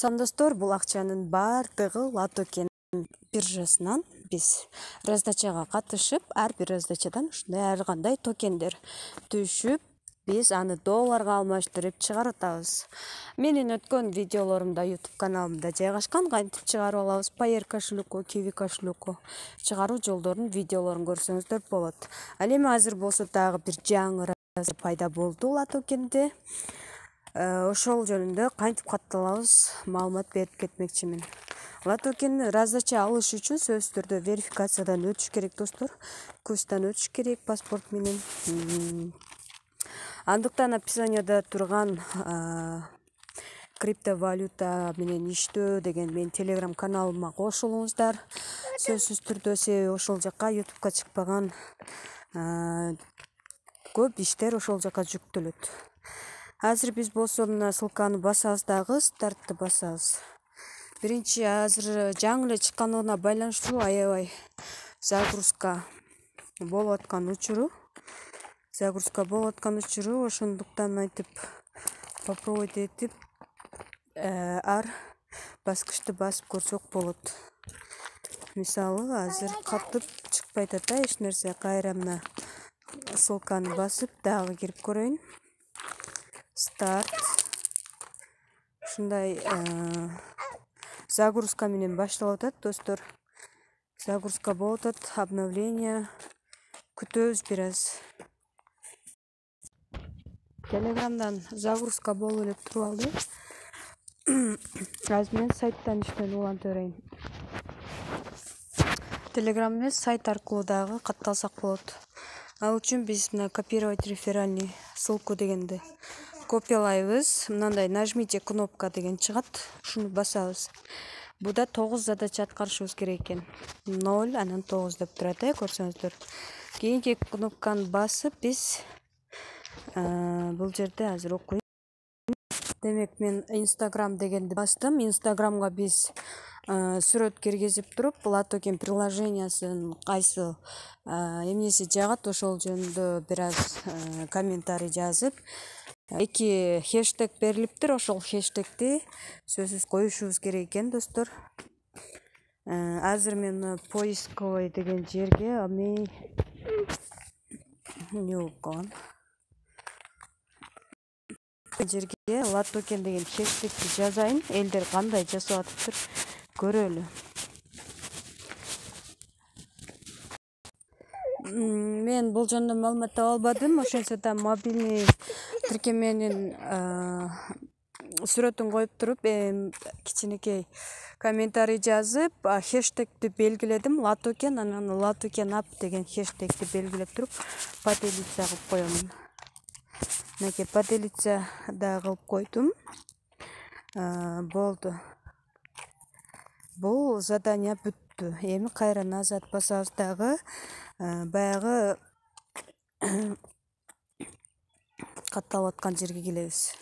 Сандостор бул акчанын бардыгы Латокен биржасынан биз раздачага катышып, ар бир раздачадан ушундай ар кандай токендер түшүп, биз аны долларга алмаштырып чыгарып атабыз. Менин өткөн видеолорумда YouTube каналымда жайгашкан, кантип чыгарып алабыз Payeer кошелекко, Kiwi кошелекко чыгаруу жолдорунун видеолорун көрсөңүздөр болот. Ал эми азыр болсо дагы бир жаңы раздаца пайда болду Латокенде. Ошол жөнүндө кантип катталабыз маалымат берип кетмекчимин. Латокенди раздача алыш үчүн сөзсүз түрдө верификациядан өтүш керек достор. Курстан өтүш керек паспорт менен. Андыктан описанияда турган криптовалюта менен иштөө деген менин телеграм каналыма кошулуңуздар. Сөзсүз түрдө себеби ошол жака ютубка чыкпаган көп иштер ошол жака жүктөлөт. Азыр биз болсо мына ссылканы басабыз дагы, стартты басабыз. Биринчи азыр жаңы эле чыккандыгына байланыштуу аябай загрузка болуп аткан учуру. Ошондуктан айтып попробовать этип ар баскычты басып көрсөк болот. Мисалы азыр катып чыкпай атат эч нерсе. Кайра мына ссылканы басып дагы кирип көрөйүн. Старт. Ушундай загрузка менен башталып атат достор. Загрузка болуп атат, обновление күтөбүз бир аз. Телеграмдан загрузка болуп эле туруп алды. Азыр мен сайттан иштөөнү улантып берейин. Телеграм эмес, сайт аркылуу дагы катталсак болот. Ал үчүн биз мына копировать реферальный ссылку дегенди копиялайбыз. Мындай нажмите кнопка деген чыгат. Ушуну басабыз. Буда 9 задача аткарышыбыз керек экен. 0, анан 9 деп турат, көрсөңүздөр. Кийинки кнопканы басып биз бул жерде азыр окуйм. Демек мен Instagram дегенди бастым. Instagramга биз сүрөт киргизип туруп, Латокен приложениясын кайсы эмнеси жагат ошол жөнүндө бир аз комментарий жазып, 2 хэштег берилиптир. Ошол хэштегти сөзсүз коюшубуз керек экен достор. Азыр мен поисковый деген жерге эмне окугам. Жерге Латокен деген хэштегти жазайын. Элдер кандай жасап атыптыр көрөлү. Мен бул жөнүндө маалымат таба албадым. Ошентсе да мобильный тиркеменин сүрөтүн коюп туруп, кичинекей комментарий жазып, хэштегти белгиледим. Латокен, анан Латокен ап деген хэштегти белгилеп туруп, поделиться кылып коёмун. Мынакей поделиться да кылып койдум. Болду. Бул задание бүттү. Эми кайра назад басабыз дагы. Баягы катталып аткан жерге келебиз.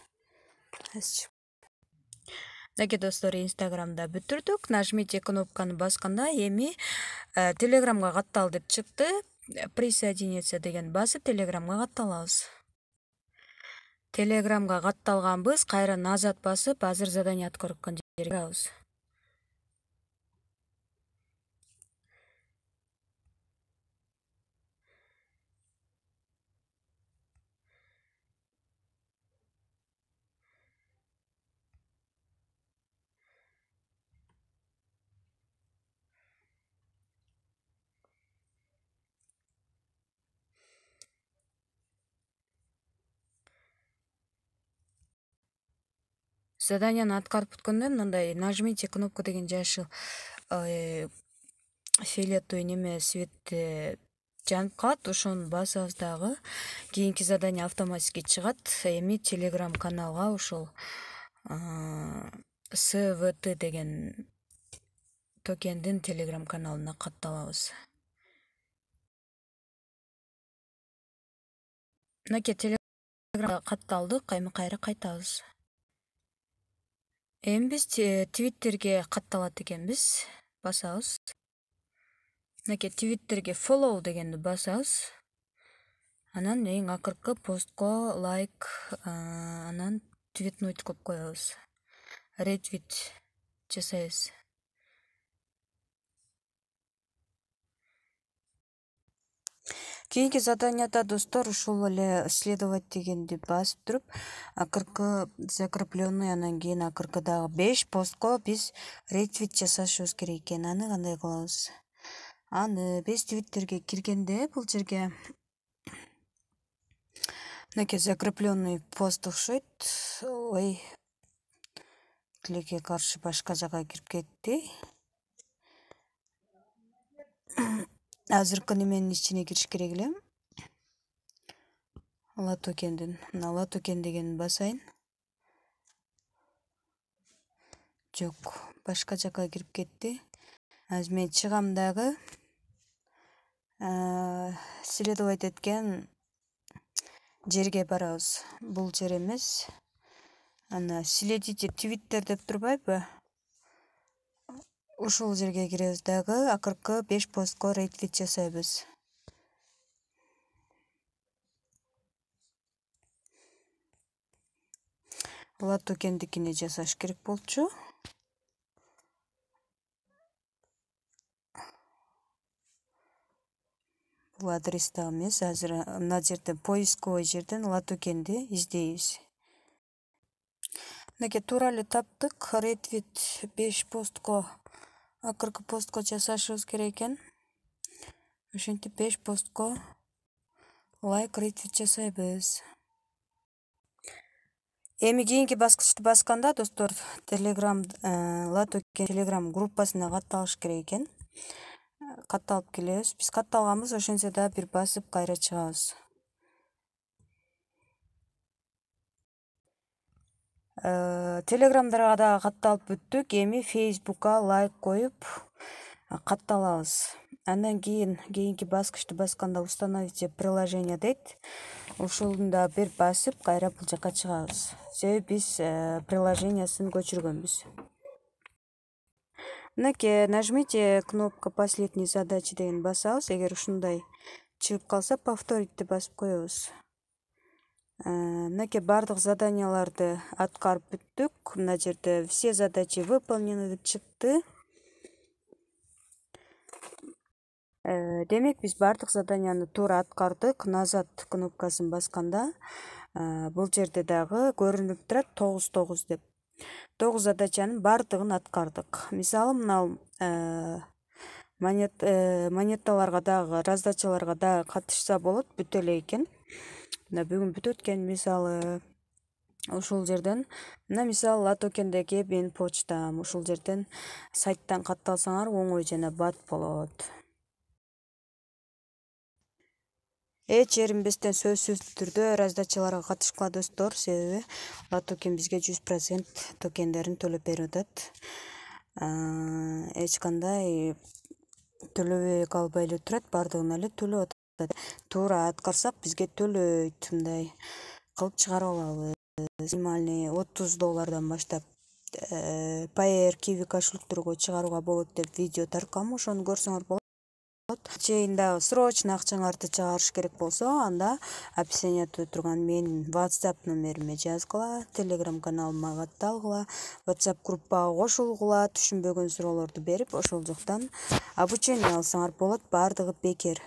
Мынакей достор, Instagramда бүтүрдүк. Нажмите кнопканы басканда эми Телеграмга каттал деп чыкты. Присоединиться деген басып Телеграмга катталабыз. Телеграмга катталганбыз. Кайра назад басып, азыр задание аткарып аткан жерге барабыз. Заданияны аткарып бүткөндөн мындай нажмите кнопку деген жашыл фиолетовый неме светти жанып калат. Ошону басабыз дагы. Кийинки задание автоматически чыгат. Эми Telegram каналга ошол SVT деген токендин Telegram каналына катталабыз. Мынакей Telegramга катталдык. Эми кайра кайтабыз. Эми биз Twitterге катталат экенбиз. Басабыз. Мынакей Twitterге follow дегенди басабыз. Анан эң акыркы постко лайк, анан твитнуть кылып коебуз. ретвит жасайбыз. Кийинки заданияда достор ушул эле следовать дегенди басып туруп, акыркы закрепленный, анан кийин акыркы дагы 5 постко биз ретвит жасашыбыз керек экен. Аны кандай кылабыз? Аны биз твиттерге киргенде бул жерге мынакей закрепленный пост окшойт. Ой, тилекке каршы башка жака кирип кетти. Азыркы неменин ичине кириш керек эле. Латокендин. Мына латокен дегенин басайын. Жок, башка жака кирип кетти. Азыр мен чыгам дагы. Следовать эткен жерге барабыз. Бул жер эмес. Ана следите Twitter деп турбайбы? Ушул жерге киребиз дагы, акыркы 5 постко ретвит жасайбыз. Латокендикине жасаш керек болчу. Бул адрес дагы эмес. Азыр мына жерден поисковый жерден латокенди издейбиз. Мынакей туура эле таптык. Ретвит 5 постко, акыркы постко жасашыбыз керек экен. Ошентип 5 постко лайк ретвит жасайбыз. Эми кийинки баскычты басканда достор, Telegram Латокен Telegram группасына катталыш керек экен. Катталып келебиз. Биз катталганбыз, ошентсе да бир басып кайра чыгабыз. Телеграмдарга дагы катталып бүттүк. Эми Facebookка лайк коюп катталабыз. Андан кийинки баскычты басканда установите приложение дейт. Ошолун да бир басып кайра бул жака чыгабыз. Себеби биз приложениясын көчүргөнбүз. Мынакей нажмите кнопка последней задачи деген басабыз. Эгер ушундай чыгып калса, повторить басып коебуз. Мынакей бардык заданияларды аткарып бүттүк. Мына жерде все задачи выполнены деп чыкты. Демек биз бардык заданияны туура аткардык. Назад кнопкасын басканда бул жерде дагы көрүнүп турат 9 деп. 9 задачанын бардыгын аткардык. Мисалы, мына монеталарга дагы, раздачаларга дагы катышса болот, бүтө эле экен. Мына бүгүн бүтөт экен, мисалы ушул жерден. Мына мисалы Латокендеги менин почтам. Ушул жерден сайттан катталсаңар оңой жана бат болот. Эч эринбестен сөзсүз түрдө раздачаларга катышкыла достор, себеби Латокен бизге 100% токендерин төлөп берип атат. Эч кандай төлөбөй калбай эле турат, бардыгын эле төлөп атат. Туура аткарсак бизге төлөйт, мындай кылып чыгарып алабыз. Минимальный $30 баштап Payer, Kiwi кошелектөргө чыгарууга болот деп видео таркам, ошону көрсөңөр болот. Чейинде срочно акчаңарды чыгарыш керек болсо, анда описаниеде турган менин WhatsApp номериме жазгыла, Telegram каналыма катталгыла, WhatsApp группага кошулгула, түшүнбөгөн суроолорду берип, ошол жактан обучение алсаңар болот. Бардыгы бекер.